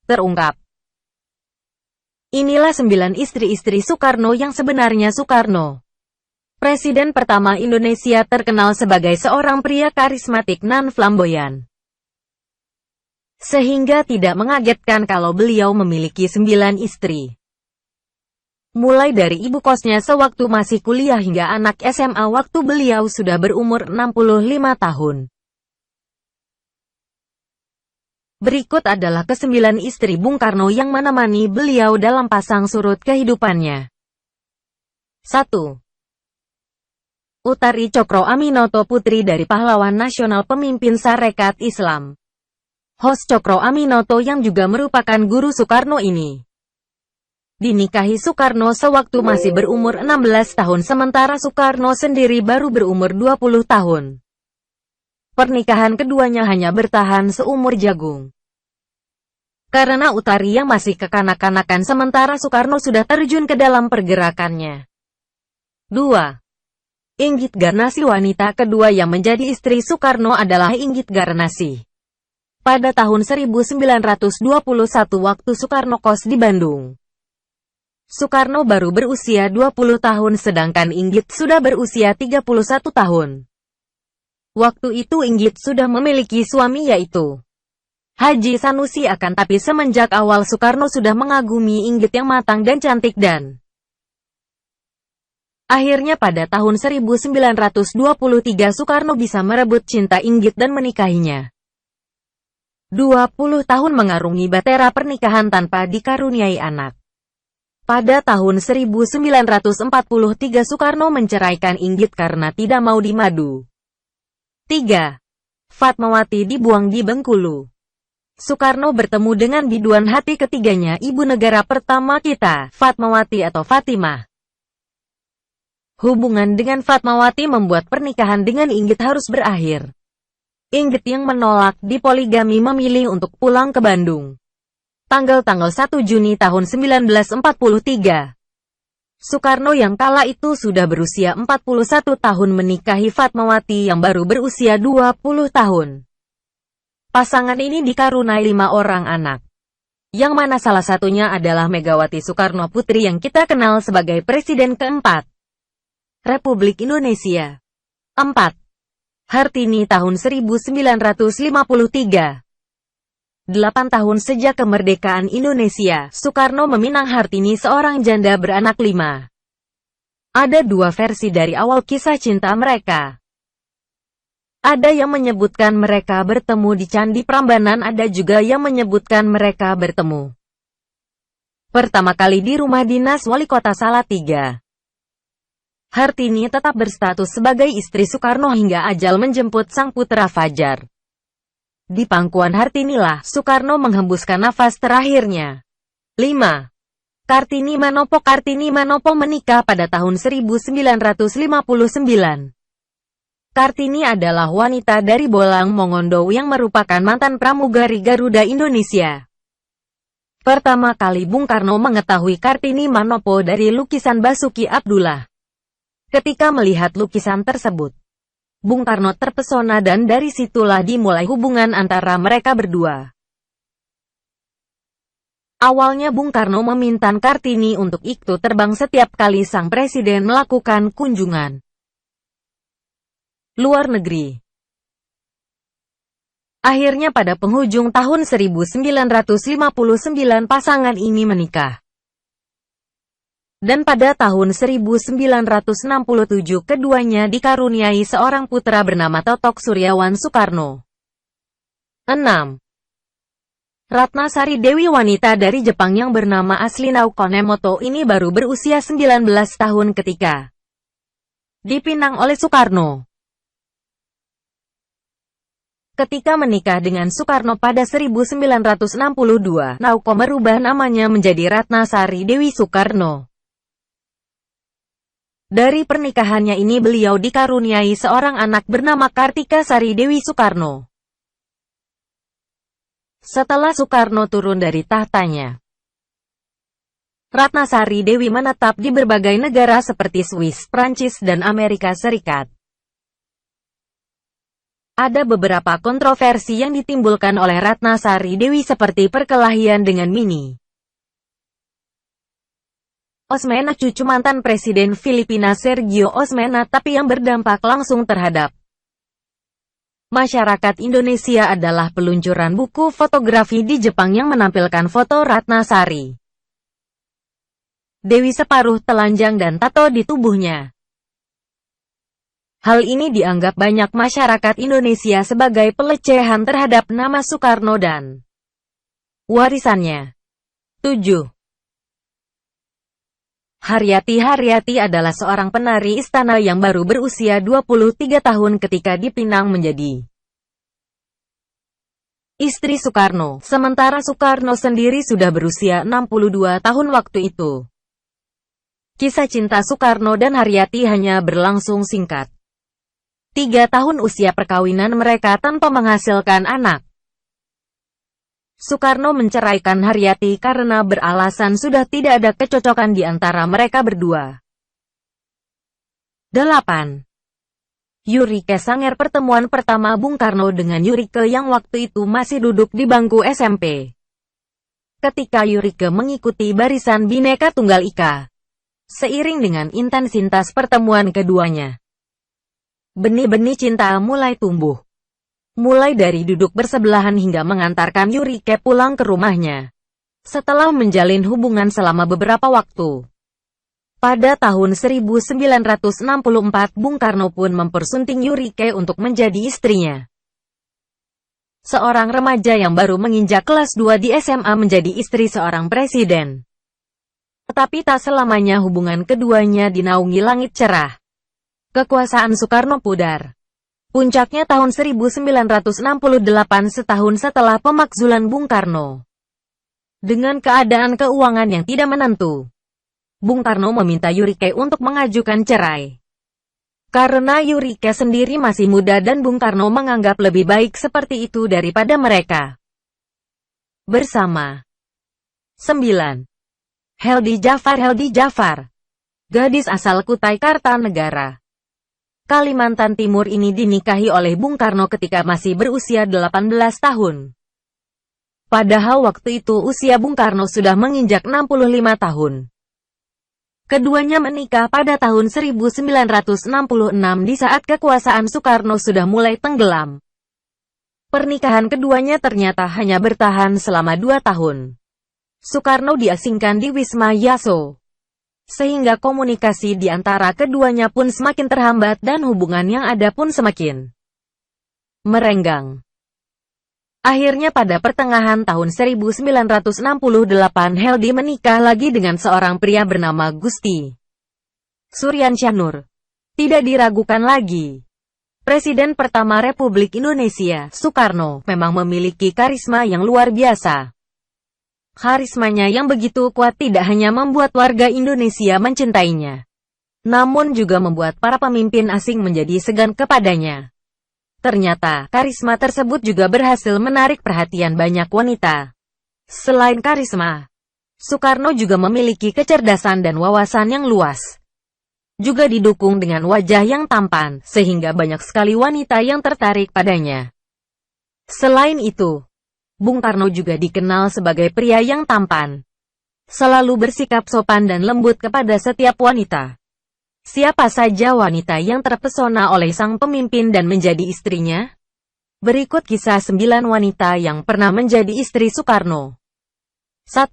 terungkap. Inilah 9 istri-istri Soekarno yang sebenarnya. Soekarno, Presiden pertama Indonesia, terkenal sebagai seorang pria karismatik nan flamboyan. Sehingga tidak mengagetkan kalau beliau memiliki 9 istri. Mulai dari ibu kosnya sewaktu masih kuliah hingga anak SMA waktu beliau sudah berumur 65 tahun. Berikut adalah ke-9 istri Bung Karno yang menemani beliau dalam pasang surut kehidupannya. 1. Utari Cokro Aminoto, putri dari pahlawan nasional pemimpin Sarekat Islam Hos Cokro Aminoto yang juga merupakan guru Soekarno ini dinikahi Soekarno sewaktu masih berumur 16 tahun sementara Soekarno sendiri baru berumur 20 tahun. Pernikahan keduanya hanya bertahan seumur jagung. Karena Utari yang masih kekanak-kanakan sementara Soekarno sudah terjun ke dalam pergerakannya. 2. Inggit Garnasi. Wanita kedua yang menjadi istri Soekarno adalah Inggit Garnasi. Pada tahun 1921 waktu Soekarno kos di Bandung. Soekarno baru berusia 20 tahun sedangkan Inggit sudah berusia 31 tahun. Waktu itu Inggit sudah memiliki suami yaitu Haji Sanusi, akan tapi semenjak awal Soekarno sudah mengagumi Inggit yang matang dan cantik dan akhirnya pada tahun 1923 Soekarno bisa merebut cinta Inggit dan menikahinya. 20 tahun mengarungi bahtera pernikahan tanpa dikaruniai anak. Pada tahun 1943 Soekarno menceraikan Inggit karena tidak mau dimadu. 3. Fatmawati dibuang di Bengkulu. Soekarno bertemu dengan biduan hati ketiganya, ibu negara pertama kita, Fatmawati atau Fatimah. Hubungan dengan Fatmawati membuat pernikahan dengan Inggit harus berakhir. Inggit yang menolak dipoligami memilih untuk pulang ke Bandung. Tanggal 1 Juni tahun 1943. Soekarno yang kala itu sudah berusia 41 tahun menikahi Fatmawati yang baru berusia 20 tahun. Pasangan ini dikaruniai 5 orang anak. Yang mana salah satunya adalah Megawati Soekarno Putri yang kita kenal sebagai Presiden keempat Republik Indonesia. 4. Hartini tahun 1953. 8 tahun sejak kemerdekaan Indonesia, Soekarno meminang Hartini, seorang janda beranak 5. Ada 2 versi dari awal kisah cinta mereka. Ada yang menyebutkan mereka bertemu di Candi Prambanan, ada juga yang menyebutkan mereka bertemu pertama kali di rumah dinas Wali Kota Salatiga. Hartini tetap berstatus sebagai istri Soekarno hingga ajal menjemput sang putra Fajar. Di pangkuan Hartinilah Soekarno menghembuskan nafas terakhirnya. 5. Kartini Manopo. Kartini Manopo menikah pada tahun 1959. Kartini adalah wanita dari Bolang Mongondo yang merupakan mantan pramugari Garuda Indonesia. Pertama kali Bung Karno mengetahui Kartini Manopo dari lukisan Basuki Abdullah. Ketika melihat lukisan tersebut, Bung Karno terpesona dan dari situlah dimulai hubungan antara mereka berdua. Awalnya Bung Karno meminta Kartini untuk ikut terbang setiap kali sang presiden melakukan kunjungan luar negeri. Akhirnya pada penghujung tahun 1959 pasangan ini menikah. Dan pada tahun 1967 keduanya dikaruniai seorang putra bernama Totok Suryawan Soekarno. 6. Ratnasari Dewi. Wanita dari Jepang yang bernama asli Naoko Nemoto ini baru berusia 19 tahun ketika dipinang oleh Soekarno. Ketika menikah dengan Soekarno pada 1962, Naoko merubah namanya menjadi Ratnasari Dewi Soekarno. Dari pernikahannya ini beliau dikaruniai seorang anak bernama Kartika Sari Dewi Soekarno. Setelah Soekarno turun dari tahtanya, Ratnasari Dewi menetap di berbagai negara seperti Swiss, Prancis, dan Amerika Serikat. Ada beberapa kontroversi yang ditimbulkan oleh Ratna Sari Dewi seperti perkelahian dengan Mini Osmeña, cucu mantan Presiden Filipina Sergio Osmeña, tapi yang berdampak langsung terhadap masyarakat Indonesia adalah peluncuran buku fotografi di Jepang yang menampilkan foto Ratna Sari Dewi separuh telanjang dan tato di tubuhnya. Hal ini dianggap banyak masyarakat Indonesia sebagai pelecehan terhadap nama Soekarno dan warisannya. 7. Haryati adalah seorang penari istana yang baru berusia 23 tahun ketika dipinang menjadi istri Soekarno, sementara Soekarno sendiri sudah berusia 62 tahun waktu itu. Kisah cinta Soekarno dan Haryati hanya berlangsung singkat. 3 tahun usia perkawinan mereka tanpa menghasilkan anak. Soekarno menceraikan Haryati karena beralasan sudah tidak ada kecocokan di antara mereka berdua. 8. Yurike Sanger. Pertemuan pertama Bung Karno dengan Yurike yang waktu itu masih duduk di bangku SMP. Ketika Yurike mengikuti barisan Bhinneka Tunggal Ika. Seiring dengan intensitas pertemuan keduanya, benih-benih cinta mulai tumbuh. Mulai dari duduk bersebelahan hingga mengantarkan Yurike pulang ke rumahnya. Setelah menjalin hubungan selama beberapa waktu. Pada tahun 1964 Bung Karno pun mempersunting Yurike untuk menjadi istrinya. Seorang remaja yang baru menginjak kelas 2 di SMA menjadi istri seorang presiden. Tetapi tak selamanya hubungan keduanya dinaungi langit cerah. Kekuasaan Soekarno pudar. Puncaknya tahun 1968 setahun setelah pemakzulan Bung Karno. Dengan keadaan keuangan yang tidak menentu, Bung Karno meminta Yurike untuk mengajukan cerai. Karena Yurike sendiri masih muda dan Bung Karno menganggap lebih baik seperti itu daripada mereka bersama. 9. Heldi Jafar. Gadis asal Kutai Kartanegara, Kalimantan Timur ini dinikahi oleh Bung Karno ketika masih berusia 18 tahun. Padahal waktu itu usia Bung Karno sudah menginjak 65 tahun. Keduanya menikah pada tahun 1966 di saat kekuasaan Soekarno sudah mulai tenggelam. Pernikahan keduanya ternyata hanya bertahan selama 2 tahun. Soekarno diasingkan di Wisma Yaso. Sehingga komunikasi di antara keduanya pun semakin terhambat dan hubungan yang ada pun semakin merenggang. Akhirnya pada pertengahan tahun 1968 Heldi menikah lagi dengan seorang pria bernama Gusti Suryansyah Nur. Tidak diragukan lagi. Presiden pertama Republik Indonesia, Soekarno, memang memiliki karisma yang luar biasa. Karismanya yang begitu kuat tidak hanya membuat warga Indonesia mencintainya, namun juga membuat para pemimpin asing menjadi segan kepadanya. Ternyata, karisma tersebut juga berhasil menarik perhatian banyak wanita. Selain karisma, Soekarno juga memiliki kecerdasan dan wawasan yang luas. Juga didukung dengan wajah yang tampan, sehingga banyak sekali wanita yang tertarik padanya. Selain itu, Bung Karno juga dikenal sebagai pria yang tampan. Selalu bersikap sopan dan lembut kepada setiap wanita. Siapa saja wanita yang terpesona oleh sang pemimpin dan menjadi istrinya? Berikut kisah 9 wanita yang pernah menjadi istri Soekarno. 1.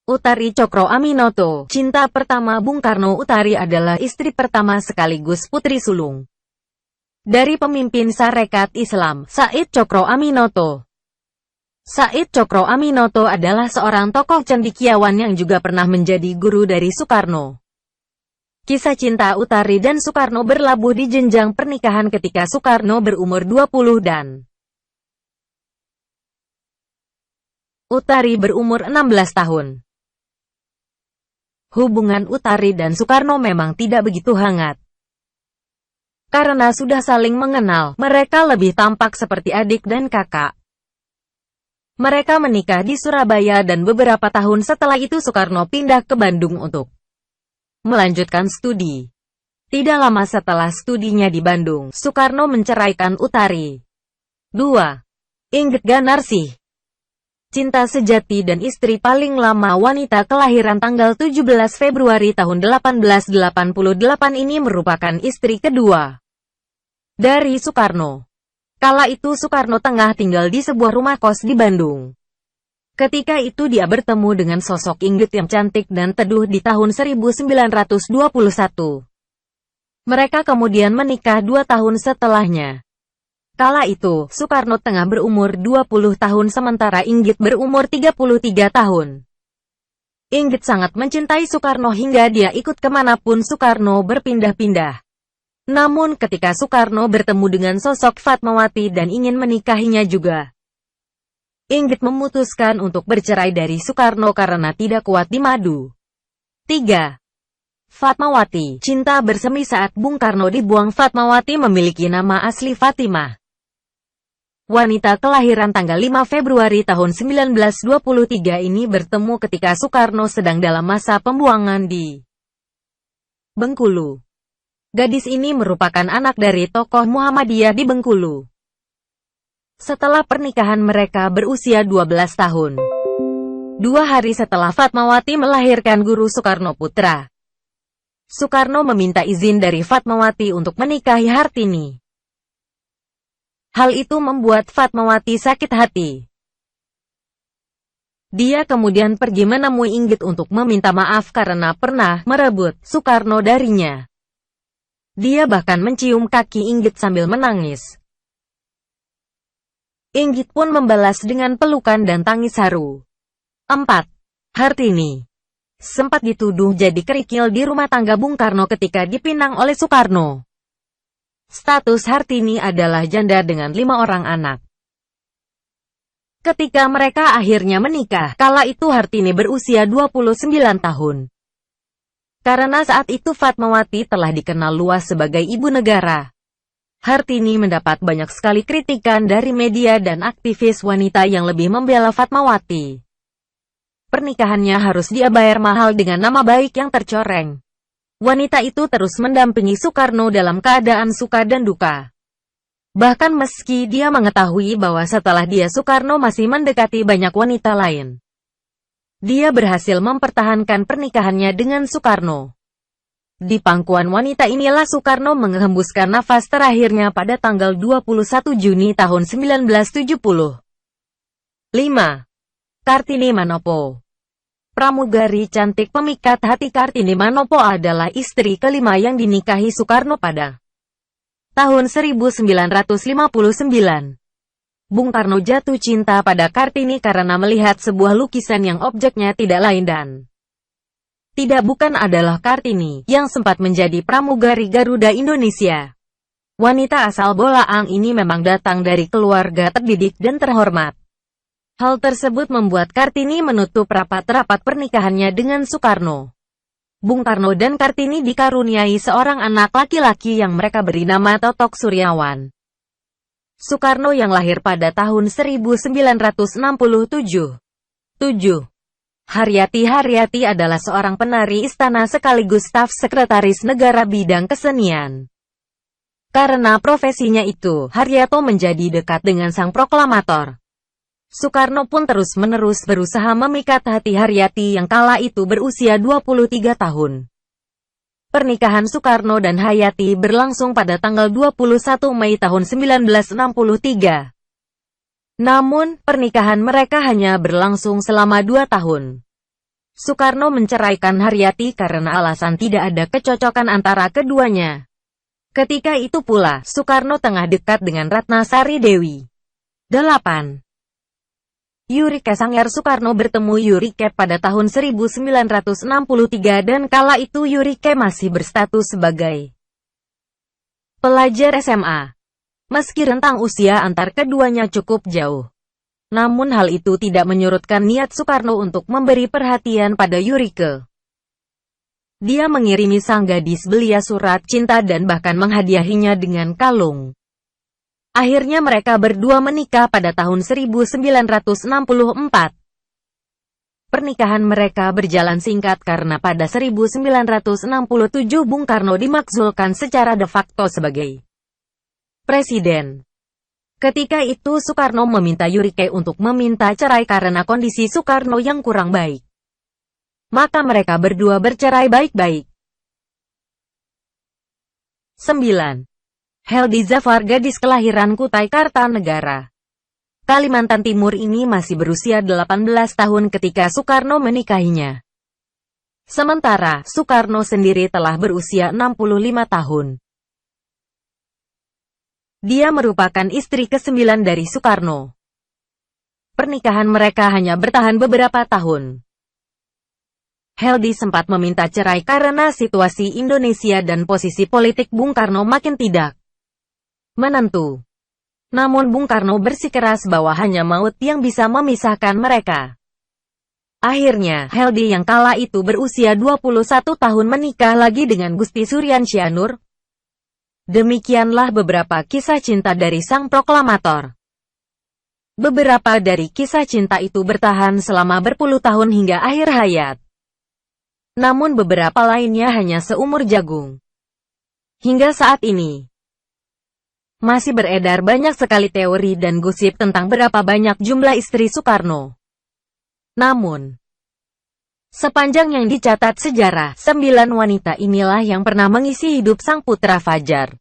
Utari Cokro Aminoto. Cinta pertama Bung Karno. Utari adalah istri pertama sekaligus putri sulung dari pemimpin Sarekat Islam, Said Cokro Aminoto. Said Cokro Aminoto adalah seorang tokoh cendekiawan yang juga pernah menjadi guru dari Soekarno. Kisah cinta Utari dan Soekarno berlabuh di jenjang pernikahan ketika Soekarno berumur 20 dan Utari berumur 16 tahun. Hubungan Utari dan Soekarno memang tidak begitu hangat. Karena sudah saling mengenal, mereka lebih tampak seperti adik dan kakak. Mereka menikah di Surabaya dan beberapa tahun setelah itu Soekarno pindah ke Bandung untuk melanjutkan studi. Tidak lama setelah studinya di Bandung, Soekarno menceraikan Utari. 2. Inggit Ganarsih. Cinta sejati dan istri paling lama wanita kelahiran tanggal 17 Februari tahun 1888 ini merupakan istri kedua dari Soekarno. Kala itu Soekarno tengah tinggal di sebuah rumah kos di Bandung. Ketika itu dia bertemu dengan sosok Inggit yang cantik dan teduh di tahun 1921. Mereka kemudian menikah 2 tahun setelahnya. Kala itu, Soekarno tengah berumur 20 tahun sementara Inggit berumur 33 tahun. Inggit sangat mencintai Soekarno hingga dia ikut kemanapun Soekarno berpindah-pindah. Namun ketika Soekarno bertemu dengan sosok Fatmawati dan ingin menikahinya juga, Inggit memutuskan untuk bercerai dari Soekarno karena tidak kuat di madu. 3. Fatmawati. Cinta bersemi saat Bung Karno dibuang. Fatmawati memiliki nama asli Fatimah. Wanita kelahiran tanggal 5 Februari tahun 1923 ini bertemu ketika Soekarno sedang dalam masa pembuangan di Bengkulu. Gadis ini merupakan anak dari tokoh Muhammadiyah di Bengkulu. Setelah pernikahan mereka berusia 12 tahun. 2 hari setelah Fatmawati melahirkan Guru Soekarno Putra, Soekarno meminta izin dari Fatmawati untuk menikahi Hartini. Hal itu membuat Fatmawati sakit hati. Dia kemudian pergi menemui Inggit untuk meminta maaf karena pernah merebut Soekarno darinya. Dia bahkan mencium kaki Inggit sambil menangis. Inggit pun membalas dengan pelukan dan tangis haru. 4. Hartini sempat dituduh jadi kerikil di rumah tangga Bung Karno ketika dipinang oleh Soekarno. Status Hartini adalah janda dengan 5 orang anak. Ketika mereka akhirnya menikah, kala itu Hartini berusia 29 tahun. Karena saat itu Fatmawati telah dikenal luas sebagai ibu negara, Hartini mendapat banyak sekali kritikan dari media dan aktivis wanita yang lebih membela Fatmawati. Pernikahannya harus dia bayar mahal dengan nama baik yang tercoreng. Wanita itu terus mendampingi Soekarno dalam keadaan suka dan duka. Bahkan meski dia mengetahui bahwa setelah dia Soekarno masih mendekati banyak wanita lain, dia berhasil mempertahankan pernikahannya dengan Soekarno. Di pangkuan wanita inilah Soekarno menghembuskan nafas terakhirnya pada tanggal 21 Juni tahun 1970. 5. Kartini Manopo. Pramugari cantik pemikat hati Kartini Manopo adalah istri kelima yang dinikahi Soekarno pada tahun 1959. Bung Karno jatuh cinta pada Kartini karena melihat sebuah lukisan yang objeknya tidak lain dan tidak bukan adalah Kartini, yang sempat menjadi pramugari Garuda Indonesia. Wanita asal Bolaang ini memang datang dari keluarga terdidik dan terhormat. Hal tersebut membuat Kartini menutup rapat-rapat pernikahannya dengan Soekarno. Bung Karno dan Kartini dikaruniai seorang anak laki-laki yang mereka beri nama Totok Suryawan. Soekarno yang lahir pada tahun 1967. 7. Haryati adalah seorang penari istana sekaligus staf sekretaris negara bidang kesenian. Karena profesinya itu, Haryato menjadi dekat dengan sang proklamator. Soekarno pun terus-menerus berusaha memikat hati Haryati yang kala itu berusia 23 tahun. Pernikahan Soekarno dan Haryati berlangsung pada tanggal 21 Mei tahun 1963. Namun, pernikahan mereka hanya berlangsung selama 2 tahun. Soekarno menceraikan Haryati karena alasan tidak ada kecocokan antara keduanya. Ketika itu pula, Soekarno tengah dekat dengan Ratna Sari Dewi. 8. Yurike Sanghyar. Soekarno bertemu Yurike pada tahun 1963 dan kala itu Yurike masih berstatus sebagai pelajar SMA. Meski rentang usia antar keduanya cukup jauh, namun hal itu tidak menyurutkan niat Soekarno untuk memberi perhatian pada Yurike. Dia mengirimi sang gadis belia surat cinta dan bahkan menghadiahinya dengan kalung. Akhirnya mereka berdua menikah pada tahun 1964. Pernikahan mereka berjalan singkat karena pada 1967 Bung Karno dimakzulkan secara de facto sebagai presiden. Ketika itu Soekarno meminta Yurike untuk meminta cerai karena kondisi Soekarno yang kurang baik. Maka mereka berdua bercerai baik-baik. 9. Heldy Zafar, gadis kelahiran Kutai Kartanegara, Kalimantan Timur ini masih berusia 18 tahun ketika Soekarno menikahinya. Sementara, Soekarno sendiri telah berusia 65 tahun. Dia merupakan istri ke-9 dari Soekarno. Pernikahan mereka hanya bertahan beberapa tahun. Heldy sempat meminta cerai karena situasi Indonesia dan posisi politik Bung Karno makin tidak menentu. Namun Bung Karno bersikeras bahwa hanya maut yang bisa memisahkan mereka. Akhirnya, Heldy yang kala itu berusia 21 tahun menikah lagi dengan Gusti Suryansyah Nur. Demikianlah beberapa kisah cinta dari sang proklamator. Beberapa dari kisah cinta itu bertahan selama berpuluh tahun hingga akhir hayat. Namun beberapa lainnya hanya seumur jagung. Hingga saat ini, masih beredar banyak sekali teori dan gosip tentang berapa banyak jumlah istri Soekarno. Namun, sepanjang yang dicatat sejarah, 9 wanita inilah yang pernah mengisi hidup sang putra fajar.